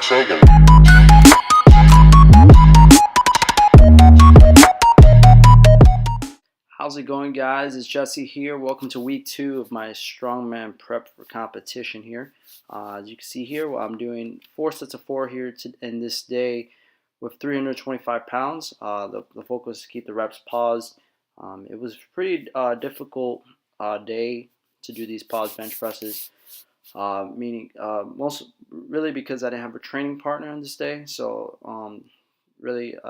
How's it going, guys? It's Jesse here. Welcome to week 2 of my Strongman prep for competition here. As you can see here, I'm doing 4 sets of 4 here in this day with 325 pounds. The focus is to keep the reps paused. It was a pretty difficult day to do these pause bench presses, meaning most really because I didn't have a training partner on this day. So really it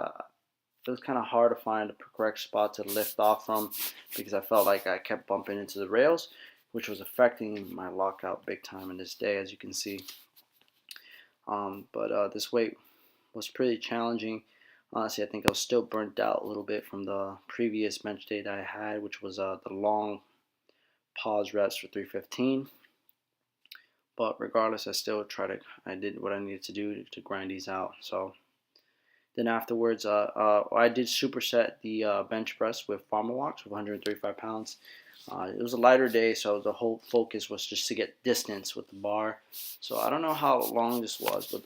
was kind of hard to find the correct spot to lift off from because I felt like I kept bumping into the rails, which was affecting my lockout big time in this day, as you can see. But this weight was pretty challenging. Honestly, I think I was still burnt out a little bit from the previous bench day that I had, which was the long pause reps for 315. But regardless, I did what I needed to do to grind these out. So then afterwards, I did superset the bench press with farmer walks with 135 pounds. It was a lighter day, so the whole focus was just to get distance with the bar. So I don't know how long this was, but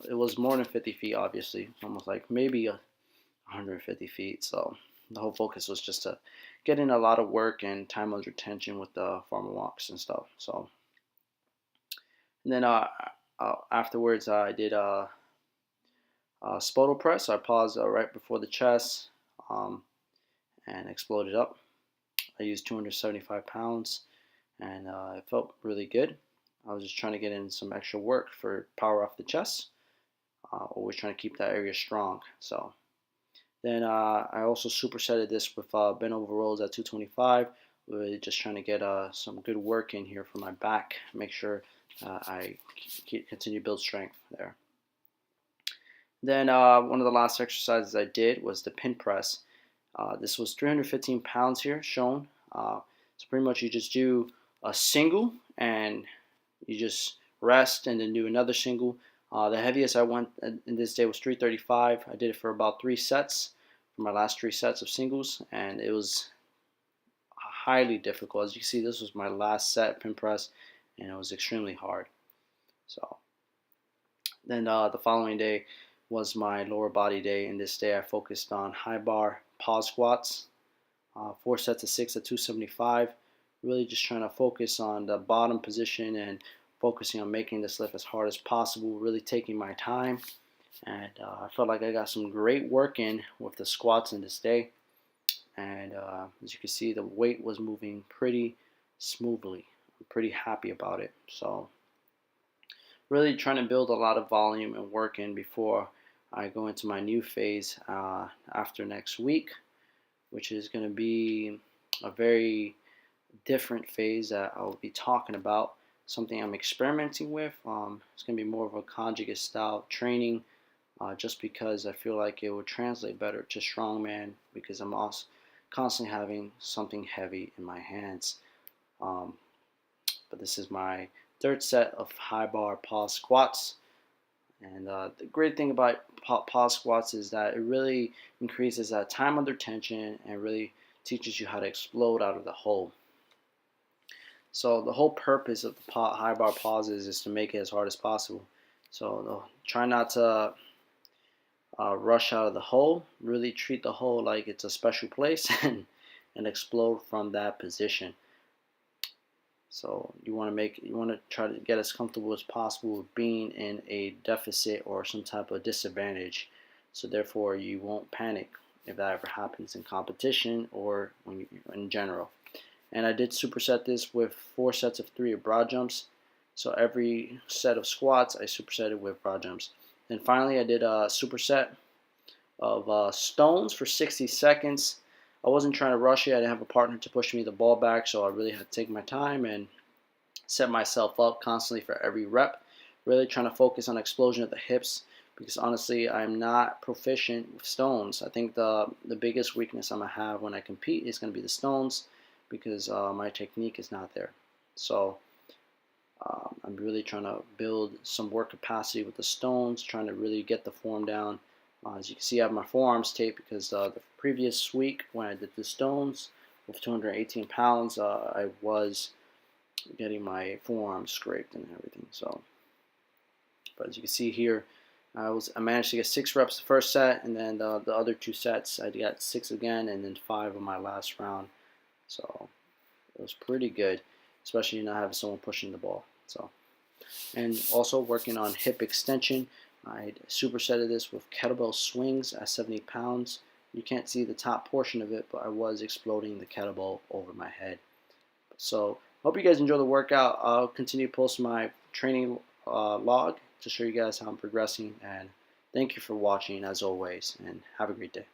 it was more than 50 feet, obviously, almost like maybe 150 feet. So the whole focus was just to get in a lot of work and time under tension with the farmer walks and stuff. So and then afterwards, I did Spoto press. I paused right before the chest and exploded up. I used 275 pounds and it felt really good. I was just trying to get in some extra work for power off the chest. Always trying to keep that area strong. So then I also supersetted this with bent over rows at 225. Really just trying to get some good work in here for my back. Make sure I continue to build strength there. Then one of the last exercises I did was the pin press. This was 315 pounds here shown. So pretty much you just do a single and you just rest and then do another single. The heaviest I went in this day was 335. I did it for about 3 sets for my last 3 sets of singles, and it was highly difficult. As you can see, this was my last set pin press, and it was extremely hard. So then the following day was my lower body day. In this day I focused on high bar pause squats, 4 sets of 6 at 275. Really just trying to focus on the bottom position and focusing on making this lift as hard as possible, really taking my time. And I felt like I got some great work in with the squats in this day. And as you can see, the weight was moving pretty smoothly. I'm pretty happy about it. So really trying to build a lot of volume and work in before I go into my new phase after next week, which is going to be a very different phase that I'll be talking about, something I'm experimenting with. It's going to be more of a conjugate style training, just because I feel like it would translate better to strongman because I'm also constantly having something heavy in my hands. But this is my 3rd set of high bar pause squats. And the great thing about pause squats is that it really increases that time under tension and really teaches you how to explode out of the hole. So the whole purpose of the high bar pauses is to make it as hard as possible. So try not to rush out of the hole. Really treat the hole like it's a special place and explode from that position. So you want to try to get as comfortable as possible with being in a deficit or some type of disadvantage. So therefore you won't panic if that ever happens in competition or in general. And I did superset this with 4 sets of 3 of broad jumps. So every set of squats I supersetted with broad jumps. Then finally I did a superset of stones for 60 seconds. I wasn't trying to rush it. I didn't have a partner to push me the ball back, so I really had to take my time and set myself up constantly for every rep. Really trying to focus on explosion at the hips because honestly, I'm not proficient with stones. I think the biggest weakness I'm going to have when I compete is going to be the stones because my technique is not there. So I'm really trying to build some work capacity with the stones, trying to really get the form down. As you can see, I have my forearms taped because the previous week when I did the stones with 218 pounds, I was getting my forearms scraped and everything. So But as you can see here, I managed to get 6 reps the first set, and then the other 2 sets I got 6 again, and then 5 on my last round. So it was pretty good, especially not having someone pushing the ball. So, and also working on hip extension. I supersetted this with kettlebell swings at 70 pounds. You can't see the top portion of it, but I was exploding the kettlebell over my head. So hope you guys enjoy the workout. I'll continue to post my training log to show you guys how I'm progressing. And thank you for watching as always, and have a great day.